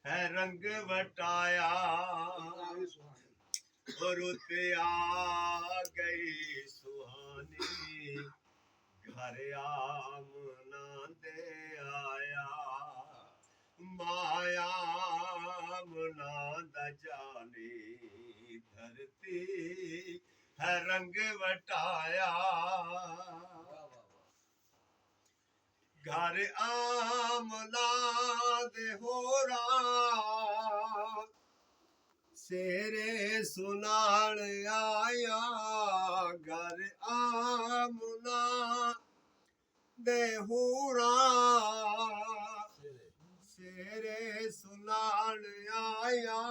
है रंग वटाया रुत आ गई सुहानी घर आमना दे आया माया मुना द जानी धरती है रंग वटाया घर आमना दे हो रहा शेरे सुनान आया घर आमना दे हूरा शेरे सुनान आया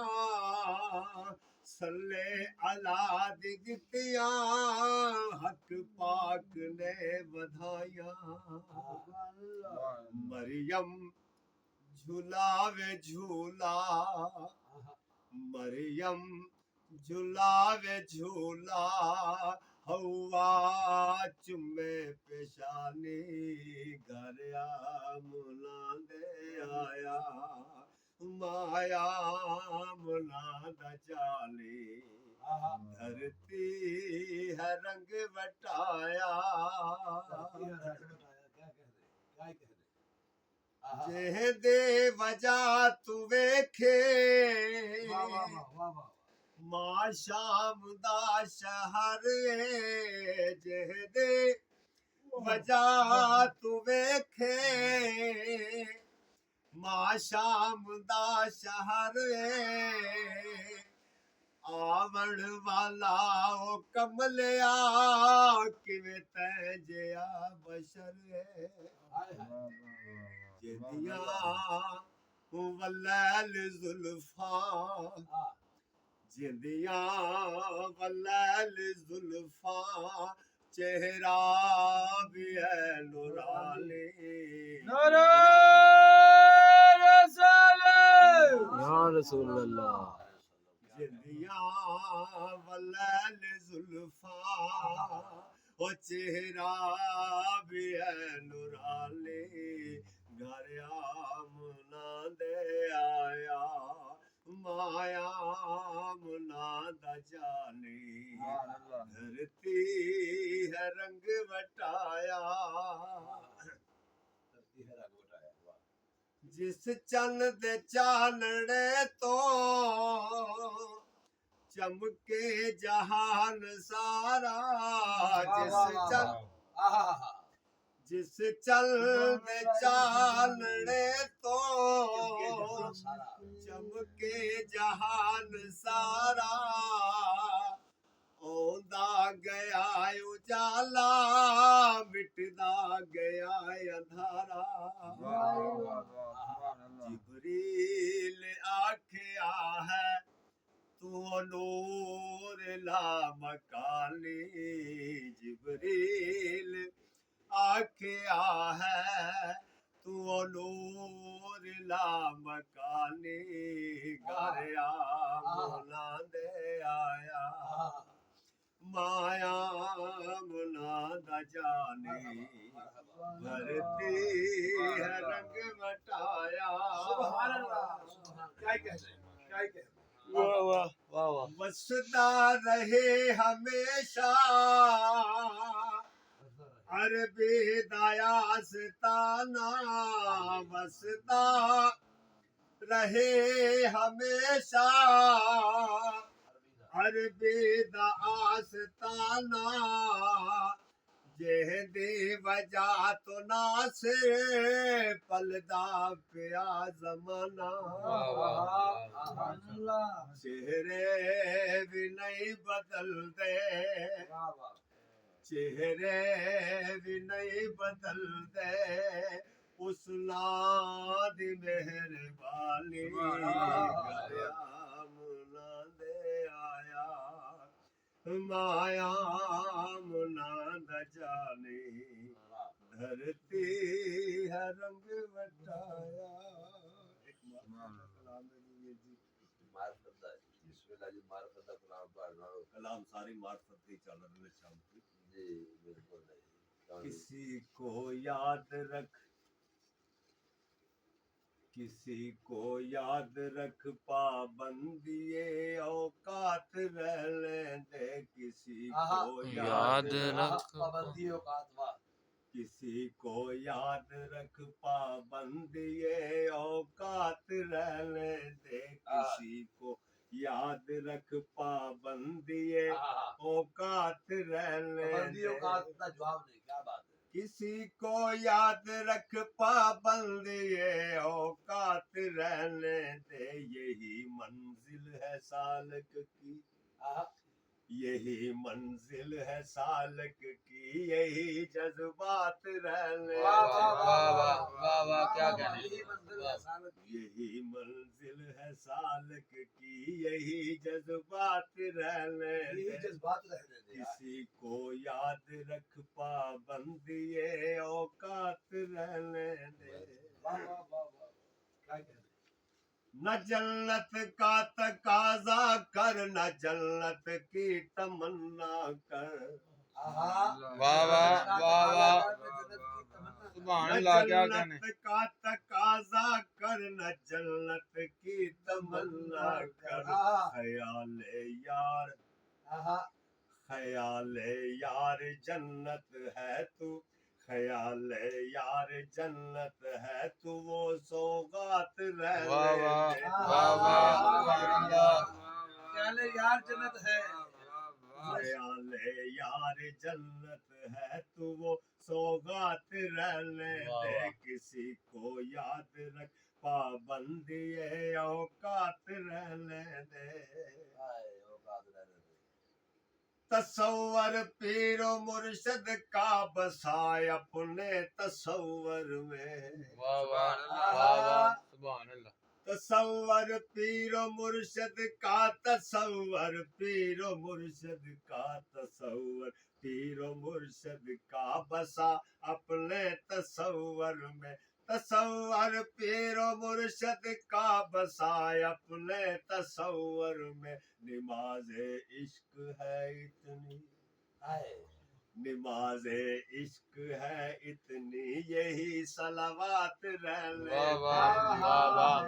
सल्ले अला दी दितिया हक पाक ने बधाया मरियम झूलावे झूला मरियम झूलावे झूला हवा चुमे पेशानी घर आमना दे आया माया मुना द जाली धरती है रंग वटाया जे दे वजह तू वेखे मां शाम दा शहर जे दे वजह तू वेखे मां शाम दा शहर आवण वाला ओ कमलिया किवे तै जिया बशर जिदिया वल्लैल जुल्फा जिदिया वल्लैल जुल्फा चेहरा भी है नूरानी या रसूल अल्लाह जिदिया वल्लैल जुल्फा ओ चेहरा भी है नूरानी घर आमना दे आया माया मुना द जानी धरती है रंग वटाया जिस चन दे चानने तो चमके जहान सारा जिस चल दे चानने तो चमके जहान सारा ओंदा गया उजाला मिटदा गया अंधारा जिब्रील आख्या है तू नूर ला मकानी जिब्रील आख्या है तू नूर ला मकानी घर आमना दे आया माया मुना द जानी धरती है रंग वटाया वाह वाह वाह वाह वसदा रहे हमेशा अरबी दायास्ताना वसदा रहे हमेशा अरबी दा आस्ताना जेहदी वजह तो नासे पलदा पिया जमाना चेहरे भी नहीं बदलते चेहरे भी नहीं बदलते उस नाद मेहरबानी मुना दे आया माया मुना द जानी धरती है रंग वटाया कलाम सारी मार्फत दी चल रहे शाम की जी बिल्कुल किसी को याद रख किसी को याद रख पाबंदिए औकात रहने दे, किसी को याद रख पाबंदी औकात वाह। किसी को याद रख पाबंदिए औकात रहने दे, किसी को याद रख पाबंदिए औकात रहने पाबंदी दे, औकात का जवाब नहीं, क्या बात है। किसी को याद रख पाबंदिए औकात रहने दे, यही मंजिल है सालक की, यही मंजिल है सालक की, यही जज्बात रहने वाह दे, वाह वाह वाह वाह वाह क्या कहने यही मंजिल है सालक की। यही मंजिल है सालक की, यही जज्बात रहने यही दे, जज्बात रहने दे यार। किसी को याद रख पाबंदिए औकात रहने दे, वाह वाह वाह वाह, क्या कहने। न जन्नत का तकाजा कर, न जन्नत की तमन्ना कर, वाह वाह वाह वाह सुभान न अल्लाह क्या कहने। जन्नत का तकाजा कर, न जन्नत की तमन्ना कर, ख्याले यार ख्याले यार जन्नत है तू, ख्याले यार जन्नत है तू, वो सौगात रहने वाह वाह दे, वाह वाह सुभान अल्लाह। ख्याले यार जन्नत है। ख्याले यार जन्नत है तू, वो सौगात रहने दे, किसी को याद रख पाबंदिए औकात रहने दे, औकात रहने दे। तसव्वर पीरो मुर्शद का बसाए अपने तसव्वर में, वाह वाह वाह वाह सुभान अल्लाह। तसव्वर पीरो मुर्शद का, तसव्वर पीरो मुर्शद का, तसव्वर पीरो मुर्शद का, बसा अपने तसव्वर में, तसव्वर पीरो मुर्शद का, बसाए अपने तसव्वर में, निमाज़े इश्क है इतनी, निमाज़े इश्क है इतनी, यही सलावात रहने वाह वाह वाह वाह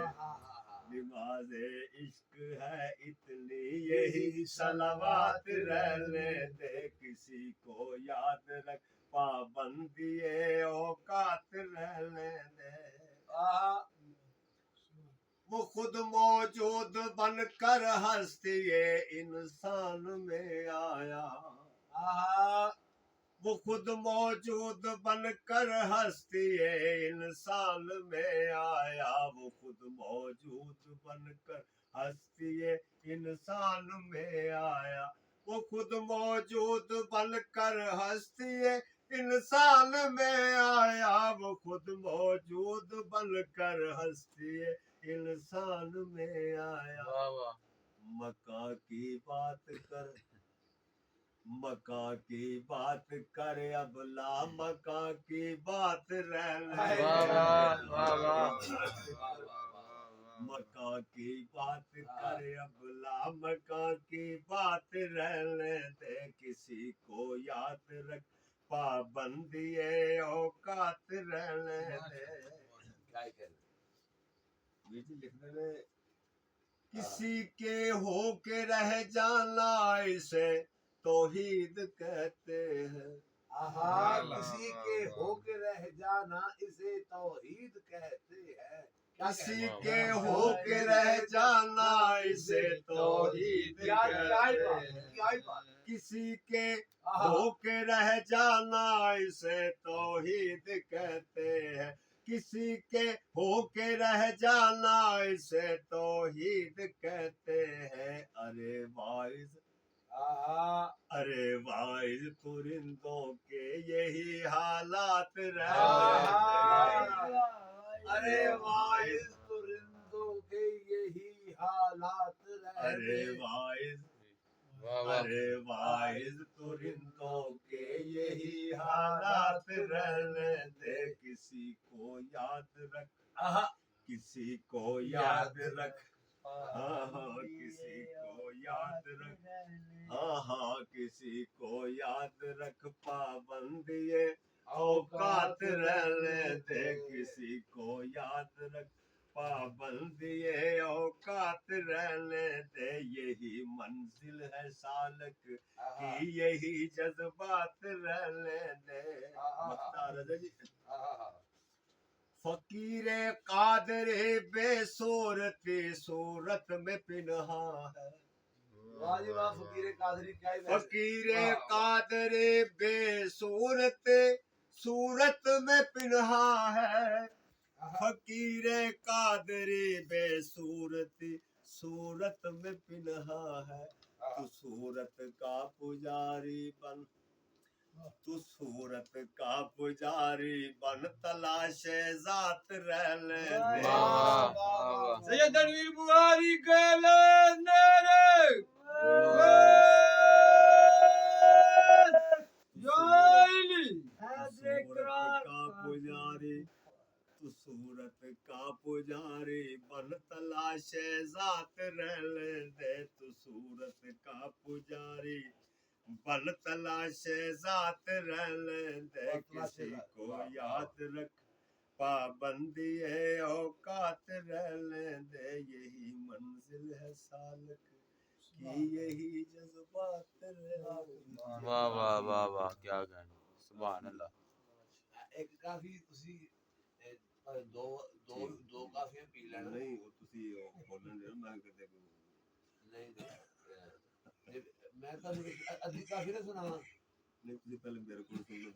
निमाज़े इश्क है इतनी, यही सलावात रहने दे, किसी को याद रख पाबंदिए औकात रहने दे, वो खुद मौजूद बनकर हस्तिए इंसान में आया, वो खुद मौजूद बनकर हस्तिए इंसान में आया, वो खुद मौजूद बनकर हस्तिए इंसान में आया, वो खुद मौजूद बनकर हस्तिए इंसान में आया, वो खुद मौजूद बनकर हस्तिए इंसान में आया, वाह वाह मका की बात कर, मका की बात कर, अब ला मका की बात रहने वाह दे, वाह वाह मका की बात कर, अब ला मका की बात रहने दे, किसी को याद रख पाबंदिए औकात रहने दे, लिखने में किसी के हो के रह जाना इसे तौहीद कहते हैं, किसी के होके रह जाना इसे तौहीद कहते हैं। किसी के हो के रह जाना इसे तौहीद कहते हैं, किसी के हो के रह जाना इसे तौहीद कहते हैं, किसी के हो के रह जाना इसे तौहीद कहते हैं, अरे वाइज अरे वाइज पुरिंदों के यही हालात रहने दे, अरे वाइज पुरिंदों के यही हालात अरे वाइज वाह वाह अरे वाइज पुरिंदों के यही हालात रहने दे, किसी को याद रख, किसी को याद रख, हाँ हाँ किसी को याद रख, हाँ हाँ किसी को याद रख पाबंदिए औकात रहने दे, किसी को याद रख पाबंदी ये औकात रहने दे, यही मंजिल है सालक की, यही जज्बात रहने दे। मुख्तार रजा जी। फकीरे कादरे बेसूरती सूरत में पिन्हा है, वाह जी वाह, फकीर कादरी क्या ही बात है। फकीरे कादरे बेसूरत सूरत में पिन्हा है, फकीरे कादरे बेसूरत सूरत में पिन्हा है। तू सूरत का पुजारी बन, तू सूरत का पुजारी बन, तलाशे जात रहने दे। वाह वाह सैयद तनवीर बुखारी कहले नेरे जोइली सूरत का पुजारी, तू सूरत का पुजारी बन, तलाशे जात रहने दे। तू सूरत का पुजारी बन, तलाशे जात रहने दे। किसी को याद रख, पाबंदी है औकात रहने दे, यही मंजिल है सालक की, यही जज्बात रहने दे। वाह वाह वाह वाह, क्या गाना, सुभान अल्लाह। एक काफी ਤੁਸੀਂ ਦੋ ਦੋ ਦੋ ਕਾਫੀਆਂ ਪੀ ਲੈਣਾ। ਨਹੀਂ ਉਹ ਤੁਸੀਂ ਬੋਲਣ ਦੇ ਮੈਂ ਕਿਤੇ ਨਹੀਂ ਮੈਂ ਤੁਹਾਨੂੰ ਅੱਧੀ ਕਾਫੀ ਨਾ ਸੁਣਾਵਾਂ। ਨਹੀਂ ਤੁਸੀਂ ਪਹਿਲੇ ਮੇਰੇ ਕੋਲ ਸੁਣ ਲਓ।